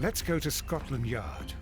Let's go to Scotland Yard.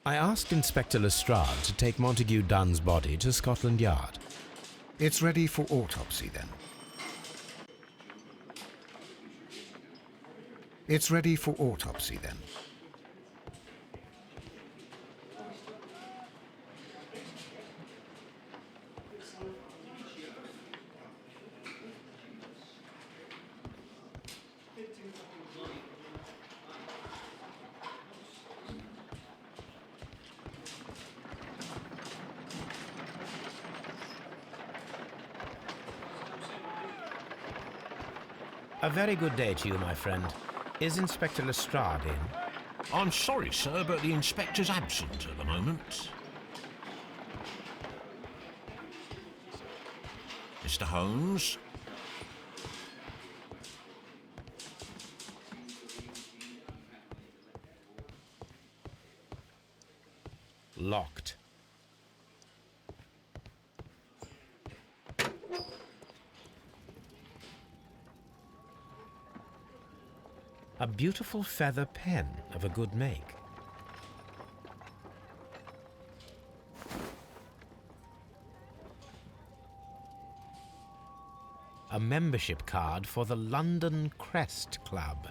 I asked Inspector Lestrade to take Montague Dunne's body to Scotland Yard. It's ready for autopsy, then. It's ready for autopsy, then. A very good day to you, my friend. Is Inspector Lestrade in? I'm sorry, sir, but the inspector's absent at the moment. Mr. Holmes? Locked. A beautiful feather pen of a good make. A membership card for the London Crest Club.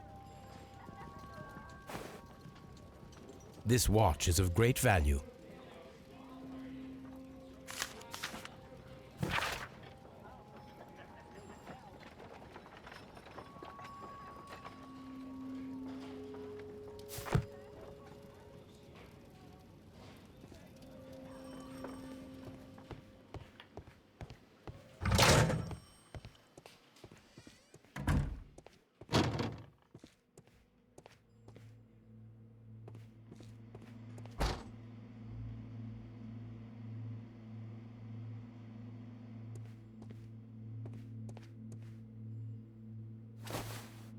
This watch is of great value.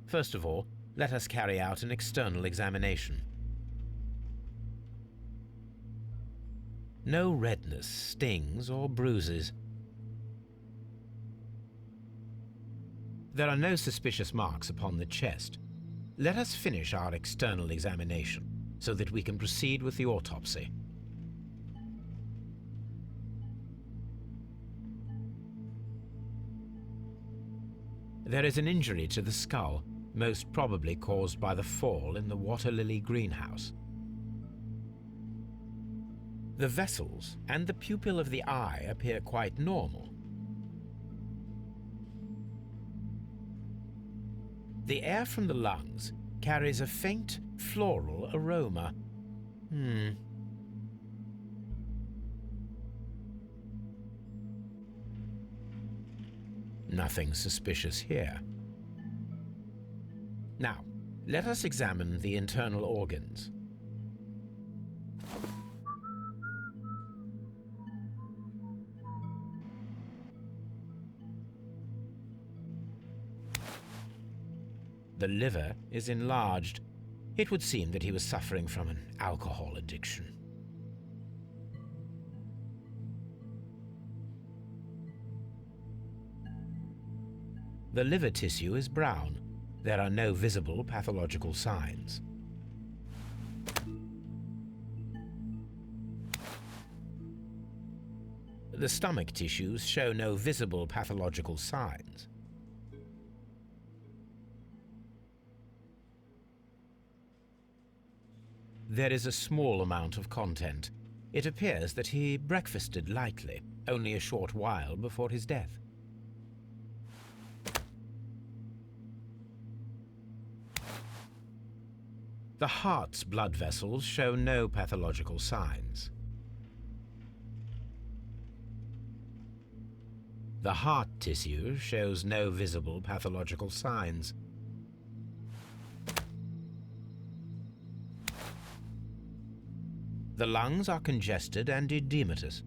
First of all, let us carry out an external examination. No redness, stings, or bruises. There are no suspicious marks upon the chest. Let us finish our external examination so that we can proceed with the autopsy. There is an injury to the skull, most probably caused by the fall in the water lily greenhouse. The vessels and the pupil of the eye appear quite normal. The air from the lungs carries a faint floral aroma. Nothing suspicious here. Now, let us examine the internal organs. The liver is enlarged. It would seem that he was suffering from an alcohol addiction. The liver tissue is brown. There are no visible pathological signs. The stomach tissues show no visible pathological signs. There is a small amount of content. It appears that he breakfasted lightly, only a short while before his death. The heart's blood vessels show no pathological signs. The heart tissue shows no visible pathological signs. The lungs are congested and edematous.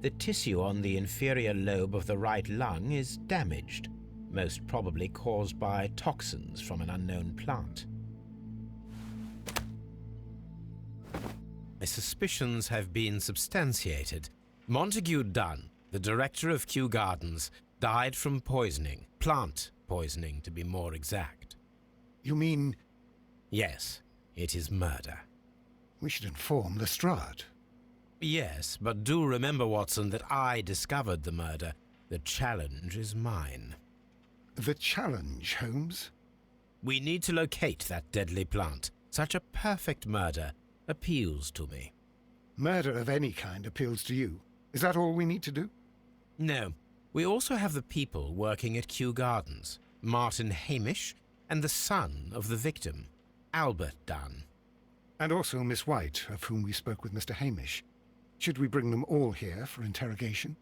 The tissue on the inferior lobe of the right lung is damaged, most probably caused by toxins from an unknown plant. My suspicions have been substantiated. Montague Dunne, the director of Kew Gardens, died from poisoning, plant poisoning to be more exact. You mean Yes, it is murder. we should inform Lestrade? Yes, but do remember, Watson, that I discovered the murder. The challenge is mine. The challenge, Holmes? We need to locate that deadly plant. Such a perfect murder appeals to me. Murder of any kind appeals to you. Is that all we need to do? No, we also have the people working at Kew Gardens, Martyn Hamish, and the son of the victim, Albert Dunne. And also Miss White, of whom we spoke with Mr. Hamish. Should we bring them all here for interrogation?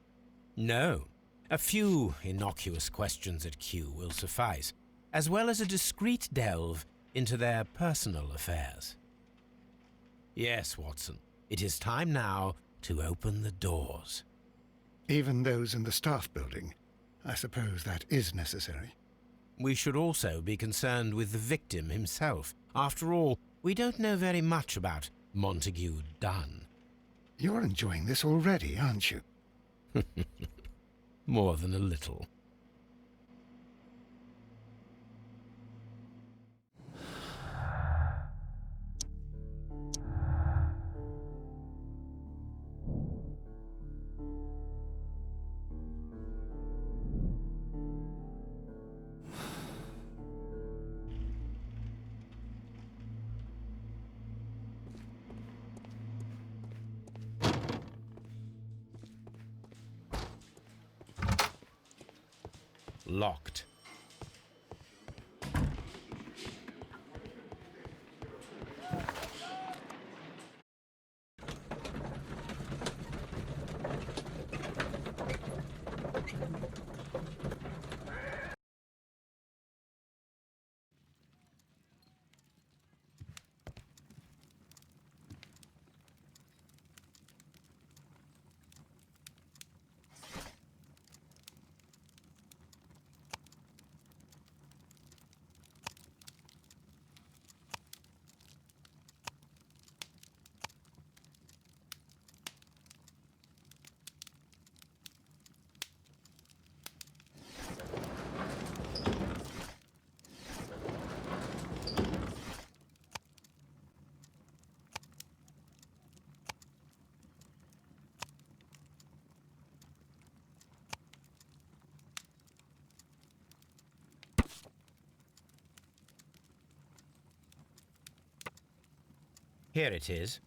No, a few innocuous questions at Kew will suffice, as well as a discreet delve into their personal affairs. Yes, Watson, it is time now to open the doors. Even those in the staff building. I suppose that is necessary. We should also be concerned with the victim himself. After all, we don't know very much about Montague Dunne. You're enjoying this already, aren't you? More than a little. Locked. Here it is.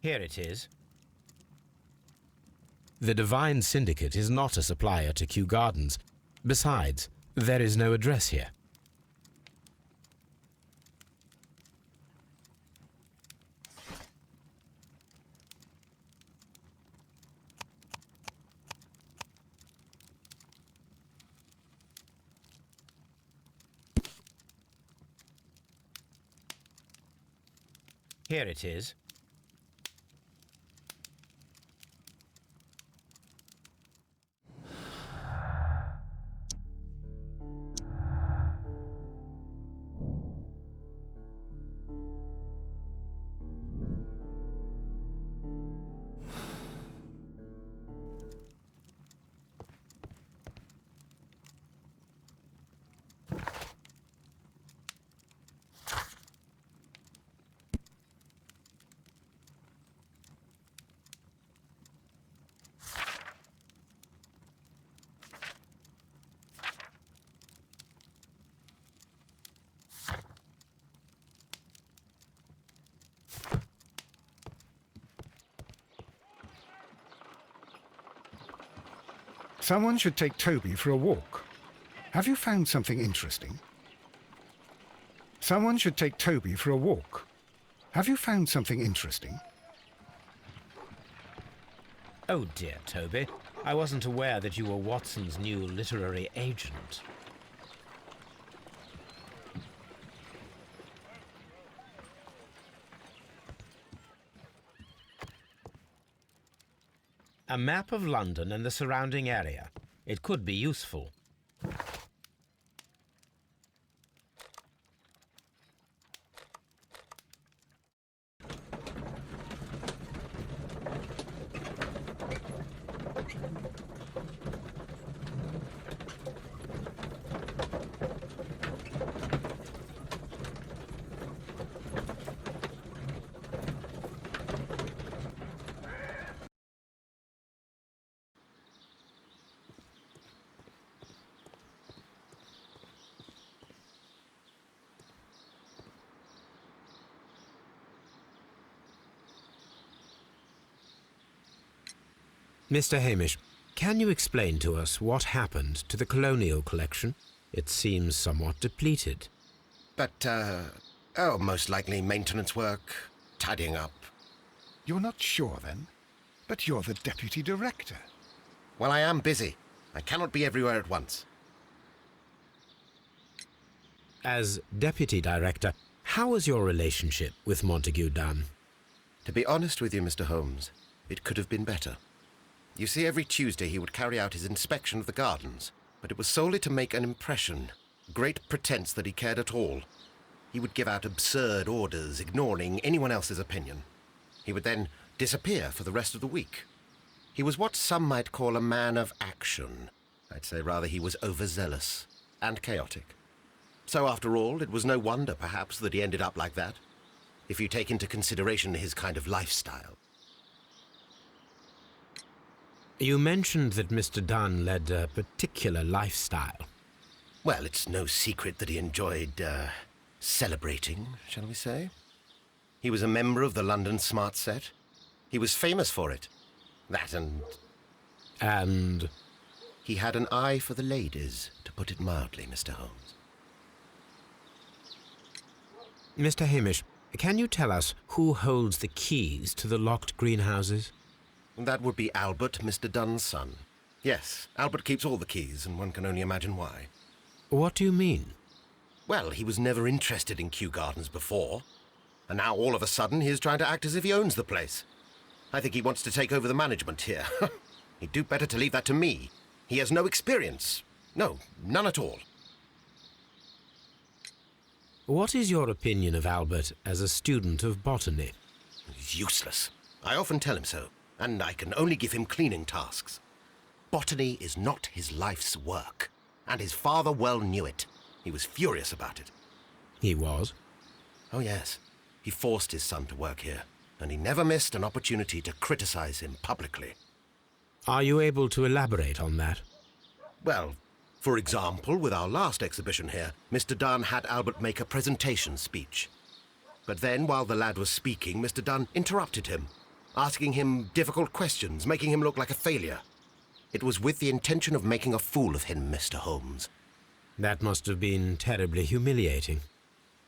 Here it is. The Divine Syndicate is not a supplier to Kew Gardens. Besides, there is no address here. Here it is. Someone should take Toby for a walk. Have you found something interesting? Someone should take Toby for a walk. Have you found something interesting? Oh dear, Toby. I wasn't aware that you were Watson's new literary agent. A map of London and the surrounding area. It could be useful. Mr. Hamish, can you explain to us what happened to the colonial collection? It seems somewhat depleted. But, most likely maintenance work, tidying up. You're not sure, then? But you're the deputy director. Well, I am busy. I cannot be everywhere at once. As deputy director, how was your relationship with Montague Dunne? To be honest with you, Mr. Holmes, it could have been better. You see, every Tuesday he would carry out his inspection of the gardens, but it was solely to make an impression, great pretense that he cared at all. He would give out absurd orders, ignoring anyone else's opinion. He would then disappear for the rest of the week. He was what some might call a man of action. I'd say rather he was overzealous and chaotic. So after all, it was no wonder, perhaps, that he ended up like that, if you take into consideration his kind of lifestyle. You mentioned that Mr. Dunne led a particular lifestyle. Well, it's no secret that he enjoyed, celebrating, shall we say. He was a member of the London Smart Set. He was famous for it. That and... And? He had an eye for the ladies, to put it mildly, Mr. Holmes. Mr. Hamish, can you tell us who holds the keys to the locked greenhouses? That would be Albert, Mr. Dunne's son. Yes, Albert keeps all the keys, and one can only imagine why. What do you mean? Well, he was never interested in Kew Gardens before, and now all of a sudden he is trying to act as if he owns the place. I think he wants to take over the management here. He'd do better to leave that to me. He has no experience. No, none at all. What is your opinion of Albert as a student of botany? He's useless. I often tell him so, and I can only give him cleaning tasks. Botany is not his life's work, and his father well knew it. He was furious about it. He was? Oh, yes. He forced his son to work here, and he never missed an opportunity to criticize him publicly. Are you able to elaborate on that? Well, for example, with our last exhibition here, Mr. Dunne had Albert make a presentation speech. But then, while the lad was speaking, Mr. Dunne interrupted him, asking him difficult questions, making him look like a failure. It was with the intention of making a fool of him, Mr. Holmes. That must have been terribly humiliating.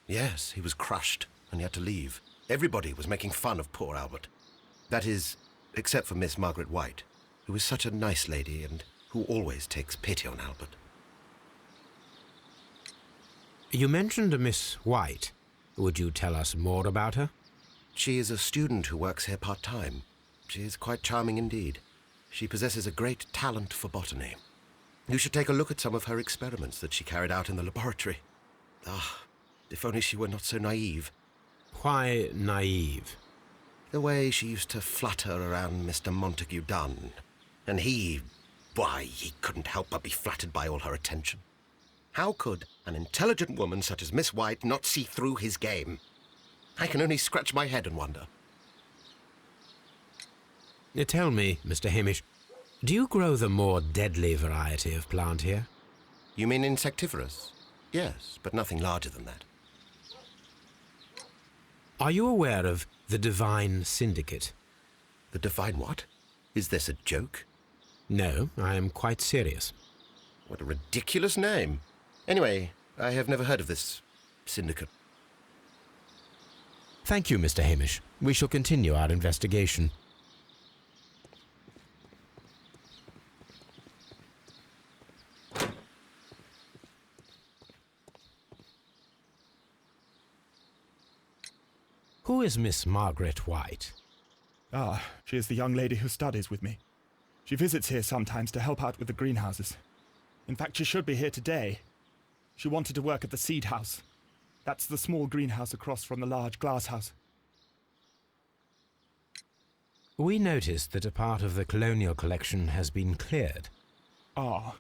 Yes, he was crushed, and he had to leave. Everybody was making fun of poor Albert. That is, except for Miss Margaret White, who is such a nice lady and who always takes pity on Albert. You mentioned a Miss White. Would you tell us more about her? She is a student who works here part-time. She is quite charming indeed. She possesses a great talent for botany. You should take a look at some of her experiments that she carried out in the laboratory. Ah, if only she were not so naive. Why naive? The way she used to flutter around Mr. Montague Dunne. And he couldn't help but be flattered by all her attention. How could an intelligent woman such as Miss White not see through his game? I can only scratch my head and wonder. Tell me, Mr. Hamish, do you grow the more deadly variety of plant here? You mean insectivorous? Yes, but nothing larger than that. Are you aware of the Divine Syndicate? The Divine what? Is this a joke? No, I am quite serious. What a ridiculous name. Anyway, I have never heard of this syndicate. Thank you, Mr. Hamish. We shall continue our investigation. Who is Miss Margaret White? Ah, she is the young lady who studies with me. She visits here sometimes to help out with the greenhouses. In fact, she should be here today. She wanted to work at the seed house. That's the small greenhouse across from the large glass house. We noticed that a part of the colonial collection has been cleared. Ah,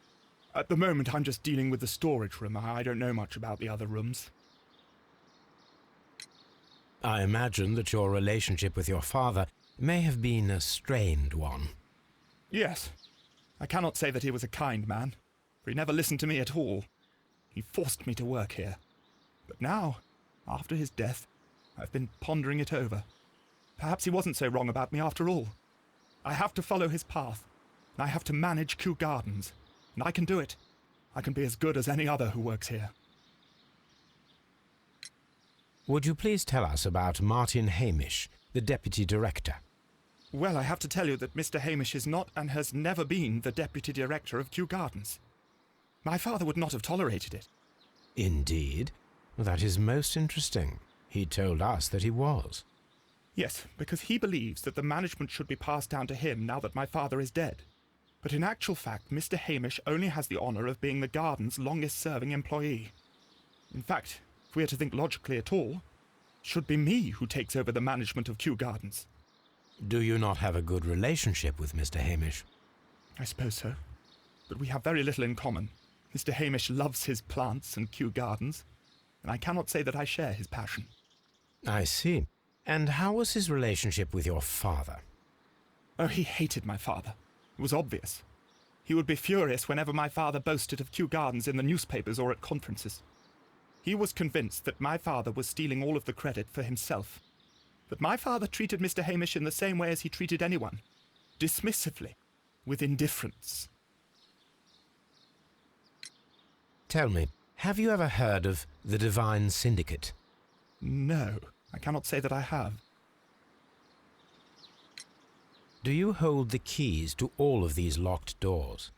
at the moment I'm just dealing with the storage room. I don't know much about the other rooms. I imagine that your relationship with your father may have been a strained one. Yes. I cannot say that he was a kind man, for he never listened to me at all. He forced me to work here. But now, after his death, I've been pondering it over. Perhaps he wasn't so wrong about me after all. I have to follow his path, and I have to manage Kew Gardens, and I can do it. I can be as good as any other who works here. Would you please tell us about Martyn Hamish, the Deputy Director? Well, I have to tell you that Mr. Hamish is not and has never been the Deputy Director of Kew Gardens. My father would not have tolerated it. Indeed? That is most interesting. He told us that he was. Yes, because he believes that the management should be passed down to him now that my father is dead. But in actual fact, Mr. Hamish only has the honour of being the garden's longest-serving employee. In fact, if we are to think logically at all, it should be me who takes over the management of Kew Gardens. Do you not have a good relationship with Mr. Hamish? I suppose so. But we have very little in common. Mr. Hamish loves his plants and Kew Gardens, and I cannot say that I share his passion. I see. And how was his relationship with your father? Oh, he hated my father. It was obvious. He would be furious whenever my father boasted of Kew Gardens in the newspapers or at conferences. He was convinced that my father was stealing all of the credit for himself. But my father treated Mr. Hamish in the same way as he treated anyone, dismissively, with indifference. Tell me, have you ever heard of the Divine Syndicate? No, I cannot say that I have. Do you hold the keys to all of these locked doors?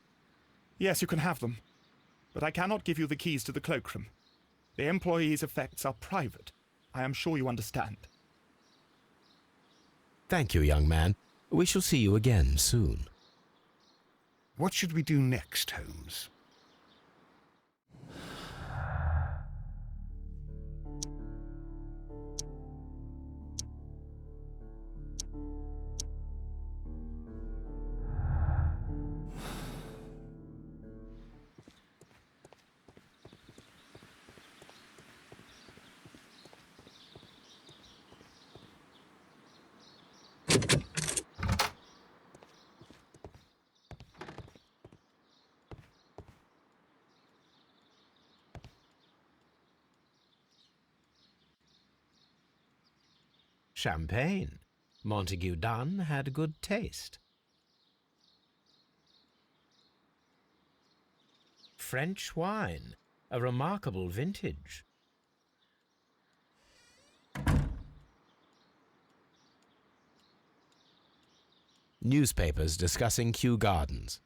Yes, you can have them. But I cannot give you the keys to the cloakroom. The employees' effects are private. I am sure you understand. Thank you, young man. We shall see you again soon. What should we do next, Holmes? Champagne. Montague Dunne had good taste. French wine. A remarkable vintage. Newspapers discussing Kew Gardens.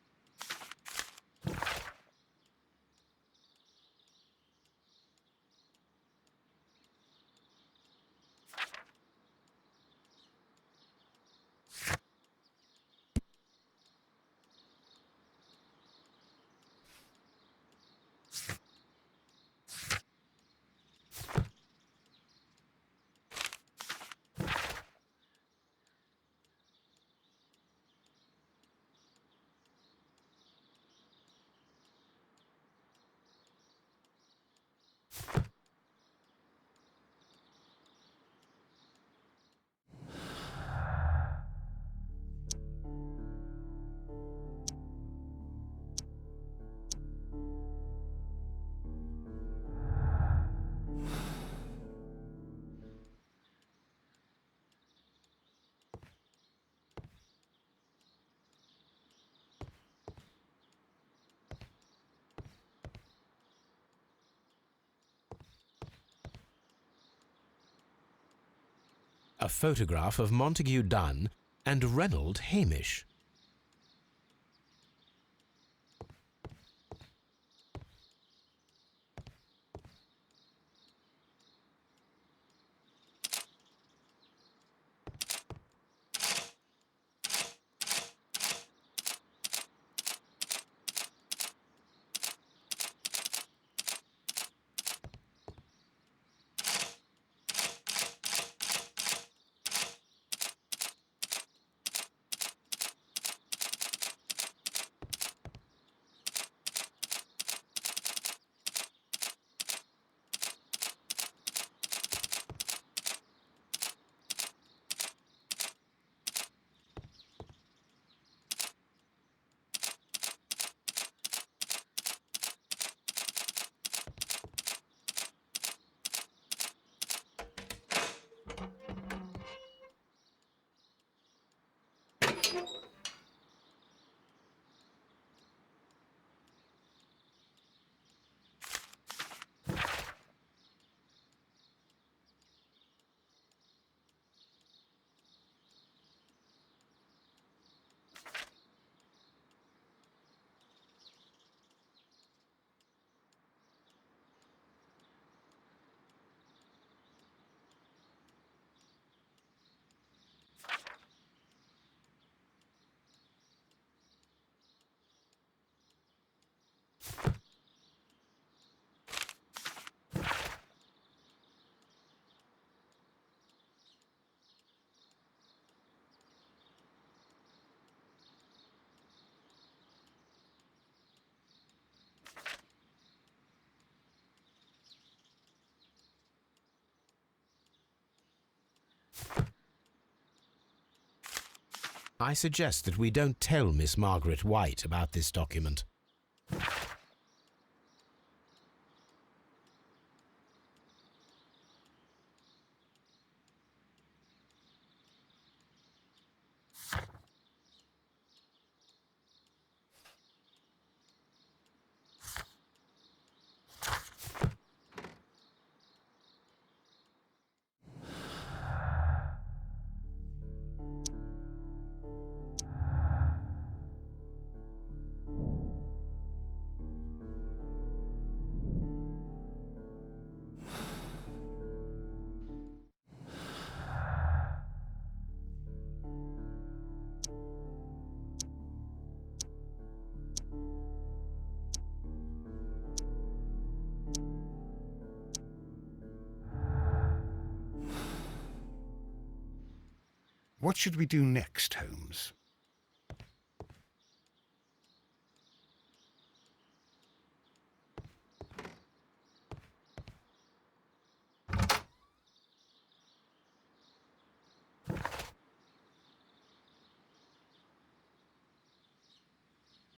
a photograph of Montague Dunne and Reynold Hamish. I suggest that we don't tell Miss Margaret White about this document. What should we do next, Holmes?